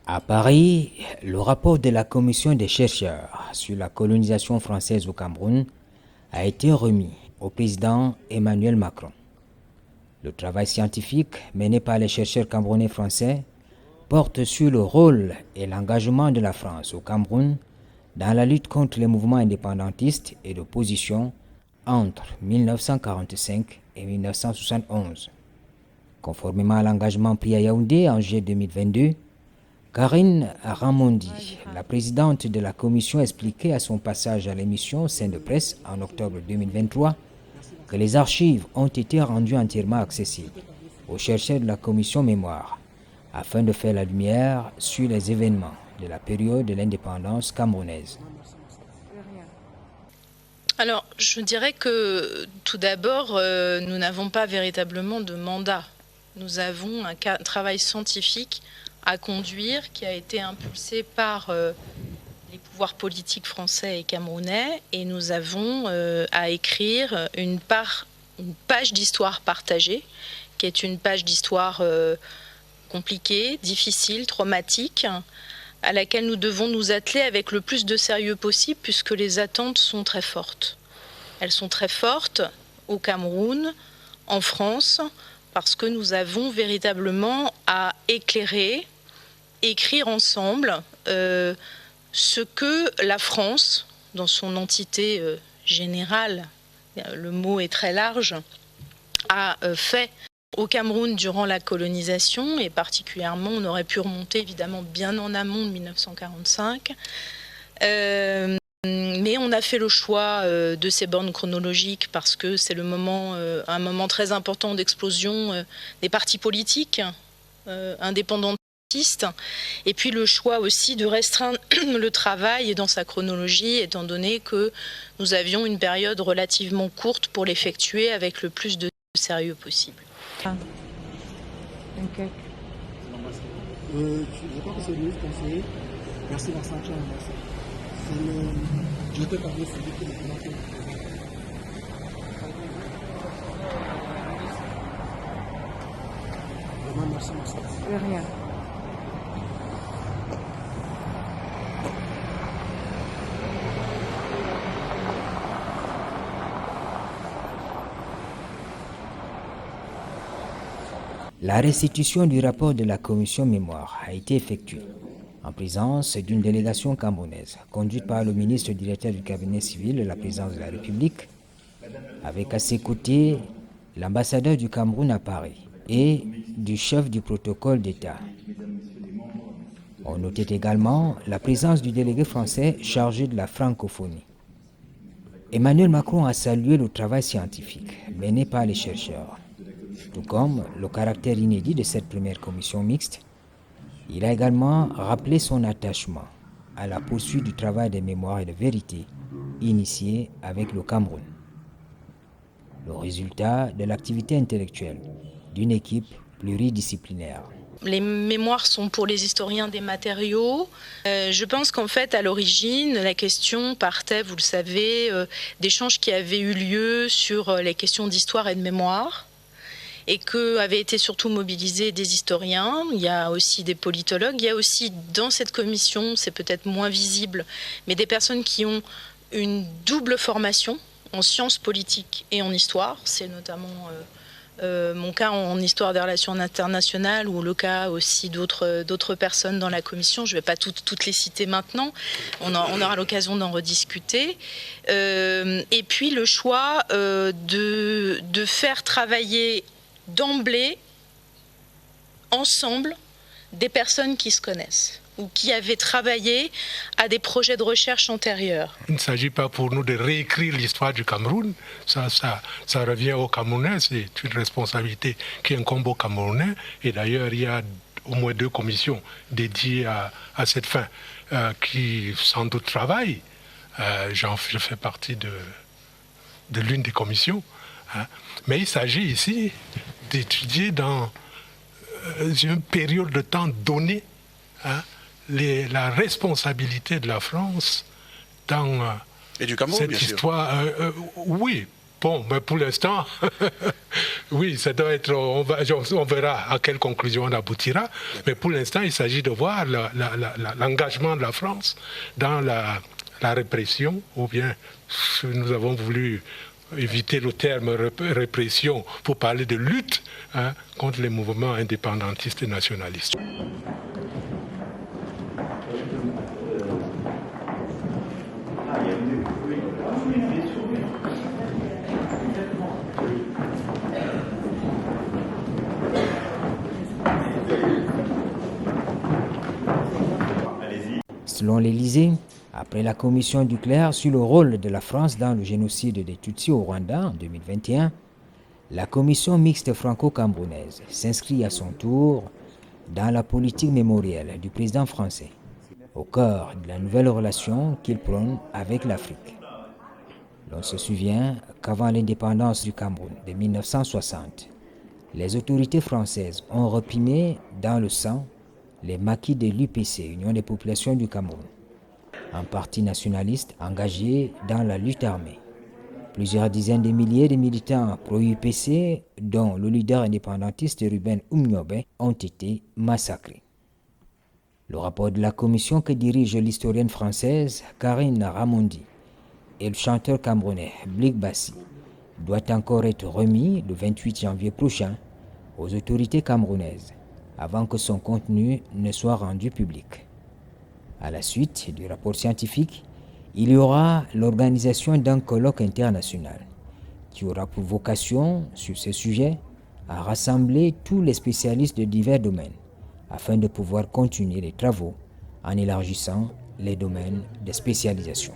À Paris, le rapport de la Commission des chercheurs sur la colonisation française au Cameroun a été remis au président Emmanuel Macron. Le travail scientifique mené par les chercheurs camerounais français porte sur le rôle et l'engagement de la France au Cameroun dans la lutte contre les mouvements indépendantistes et d'opposition entre 1945 et 1971. Conformément à l'engagement pris à Yaoundé en juillet 2022, Karine Ramondi, la présidente de la commission, expliquait à son passage à l'émission Scène de presse en octobre 2023 que les archives ont été rendues entièrement accessibles aux chercheurs de la commission Mémoire afin de faire la lumière sur les événements de la période de l'indépendance camerounaise. Alors, je dirais que tout d'abord, nous n'avons pas véritablement de mandat. Nous avons un travail scientifique à conduire qui a été impulsé par les pouvoirs politiques français et camerounais, et nous avons à écrire une page d'histoire partagée, qui est une page d'histoire compliquée, difficile, traumatique, à laquelle nous devons nous atteler avec le plus de sérieux possible, puisque les attentes sont très fortes. Elles sont très fortes au Cameroun, en France, parce que nous avons véritablement à écrire ensemble ce que la France, dans son entité générale, le mot est très large, a fait au Cameroun durant la colonisation, et particulièrement, on aurait pu remonter évidemment bien en amont de 1945. Mais on a fait le choix de ces bornes chronologiques parce que c'est un moment très important d'explosion des partis politiques indépendantistes, et puis le choix aussi de restreindre le travail dans sa chronologie, étant donné que nous avions une période relativement courte pour l'effectuer avec le plus de sérieux possible. Okay. Je crois que c'est le ministre conseiller. Merci Vincent. Je peux parler sur le document. Vraiment, merci. De rien. La restitution du rapport de la commission Mémoire a été effectuée en présence d'une délégation camerounaise conduite par le ministre directeur du cabinet civil de la présidence de la République, avec à ses côtés l'ambassadeur du Cameroun à Paris et du chef du protocole d'État. On notait également la présence du délégué français chargé de la francophonie. Emmanuel Macron a salué le travail scientifique mené par les chercheurs, tout comme le caractère inédit de cette première commission mixte. Il a également rappelé son attachement à la poursuite du travail de mémoire et de vérité initié avec le Cameroun. Le résultat de l'activité intellectuelle d'une équipe pluridisciplinaire. Les mémoires sont pour les historiens des matériaux. Je pense qu'en fait, à l'origine, la question partait, vous le savez, d'échanges qui avaient eu lieu sur les questions d'histoire et de mémoire, et qu'avaient été surtout mobilisés des historiens. Il y a aussi des politologues. Il y a aussi dans cette commission, c'est peut-être moins visible, mais des personnes qui ont une double formation en sciences politiques et en histoire. C'est notamment mon cas en histoire des relations internationales, ou le cas aussi d'autres personnes dans la commission. Je ne vais pas toutes les citer maintenant. On aura l'occasion d'en rediscuter. Et puis le choix de faire travailler d'emblée, ensemble, des personnes qui se connaissent ou qui avaient travaillé à des projets de recherche antérieurs. Il ne s'agit pas pour nous de réécrire l'histoire du Cameroun. Ça revient aux Camerounais. C'est une responsabilité qui incombe aux Camerounais. Et d'ailleurs, il y a au moins 2 commissions dédiées à cette fin qui sans doute travaillent. Je fais partie de l'une des commissions. Mais il s'agit ici d'étudier dans une période de temps donnée la responsabilité de la France dans et du Cameroun, cette bien histoire. Sûr. Oui, Bon, mais pour l'instant, oui, ça doit être. On verra à quelle conclusion on aboutira. Mais pour l'instant, il s'agit de voir l'engagement de la France dans la répression, ou bien nous avons voulu éviter le terme répression pour parler de lutte contre les mouvements indépendantistes et nationalistes. Selon l'Élysée, après la commission Duclerc sur le rôle de la France dans le génocide des Tutsis au Rwanda en 2021, la commission mixte franco-camerounaise s'inscrit à son tour dans la politique mémorielle du président français, au cœur de la nouvelle relation qu'il prône avec l'Afrique. L'on se souvient qu'avant l'indépendance du Cameroun de 1960, les autorités françaises ont reprimé dans le sang les maquis de l'UPC, Union des populations du Cameroun, un parti nationaliste engagé dans la lutte armée. Plusieurs dizaines de milliers de militants pro-UPC, dont le leader indépendantiste Ruben Umnyobe, ont été massacrés. Le rapport de la commission que dirige l'historienne française Karine Ramondi et le chanteur camerounais Blik Bassi doit encore être remis le 28 janvier prochain aux autorités camerounaises, avant que son contenu ne soit rendu public. À la suite du rapport scientifique, il y aura l'organisation d'un colloque international qui aura pour vocation, sur ce sujet, à rassembler tous les spécialistes de divers domaines afin de pouvoir continuer les travaux en élargissant les domaines de spécialisation.